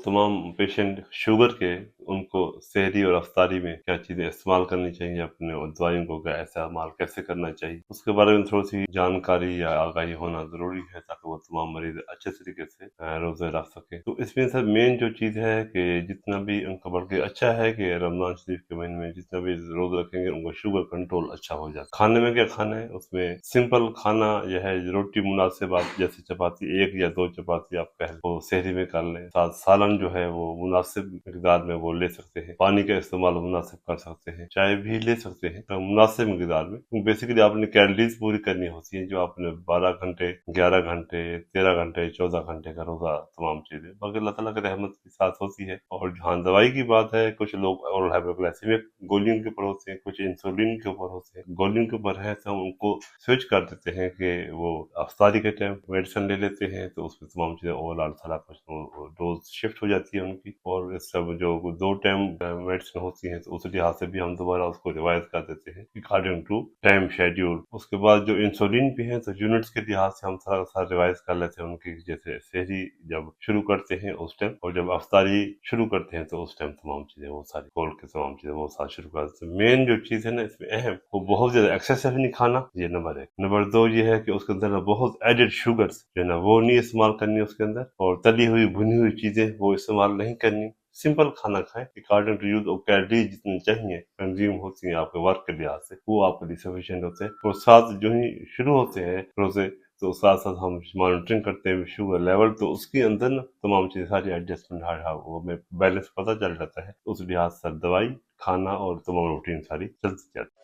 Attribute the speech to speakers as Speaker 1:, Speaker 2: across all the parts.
Speaker 1: तमाम patient sugar के उनको सहरी और अफ्तारी में क्या चीज़ें इस्तेमाल करनी चाहिए, अपने दवाइयों को क्या इस्तेमाल कैसे करना चाहिए, उसके बारे में थोड़ी सी जानकारी या आगाही होना ज़रूरी है ताकि वो तमाम मरीज अच्छे तरीके से रोज़े रख सके। तो इसमें सर मेन जो चीज़ है कि जितना भी उनका बल्कि अच्छा है कि रमज़ान शरीफ के महीने में जितना भी रोज़ रखेंगे उनको शुगर कंट्रोल अच्छा हो जाता है। खाने में क्या खाना है, उसमें सिंपल खाना यह है, रोटी मुनासिब आप जैसे चपाती 1 या 2 चपाती आप कह वो सहरी में कर लें, साथ सालन जो है वो मुनासिब मिकदार में वो ले सकते हैं, पानी का इस्तेमाल मुनासिब कर सकते हैं, चाय भी ले सकते हैं तो मुनासिब मिकदार में। बेसिकली आपने कैलोरीज पूरी करनी होती है जो आपने 12 घंटे 11 घंटे 13 घंटे 14 घंटे का रोजा तमाम चीजें बाकी अल्लाह ताला की रहमत के साथ होती है। और जहाँ दवाई की बात है, कुछ लोग और हाइपोग्लाइसेमिक गोलियों के ऊपर होते हैं, कुछ इंसुलिन के ऊपर होते हैं। गोलियों के ऊपर है तो हम उनको स्विच कर देते हैं कि वो अफ्तारी के टाइम मेडिसिन ले लेते हैं तो उसमें तमाम चीजें ओवरऑल सारा कुछ डोज शिफ्ट हो जाती है उनकी, और इस सब जो 2 टाइम मेडिसिन होती है तो उस लिहाज से भी हम दोबारा उसको रिवाइज कर देते हैं अकॉर्डिंग टू टाइम शेड्यूल। उसके बाद जो इंसुलिन भी है तो यूनिट्स के लिहाज से हम सारा सारा रिवाइज कर लेते हैं उनकी, जैसे सहरी जब शुरू करते हैं उस टाइम और जब अफ्तारी शुरू करते हैं तो उस टाइम तमाम चीजें वो सारी खोल के तमाम चीजें वो साथ शुरू कर देते हैं। मेन जो चीज है ना इसमें अहम, वो बहुत ज्यादा एक्सेसिव नहीं खाना, ये नंबर 1। नंबर 2 ये है कि उसके अंदर बहुत एडेड शुगर्स जो है ना वो नहीं इस्तेमाल करनी उसके अंदर, और तली हुई भुनी हुई चीजें वो इस्तेमाल नहीं करनी। सिंपल खाना खाएं अकॉर्डिंग टू यूज, और कैलोरीज जितनी चाहिए कंज्यूम होती हैं आपके वर्क के लिहाज से वो आपके लिए सफिशिएंट होते हैं। और साथ जो ही शुरू होते हैं रोजे तो साथ साथ हम मॉनिटरिंग करते हैं शुगर लेवल, तो उसके अंदर ना तमाम चीजें सारी एडजस्टमेंट वो में बैलेंस पता चल जाता है। तो उस लिहाज से दवाई खाना और तमाम रूटीन सारी चलती जाती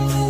Speaker 1: है।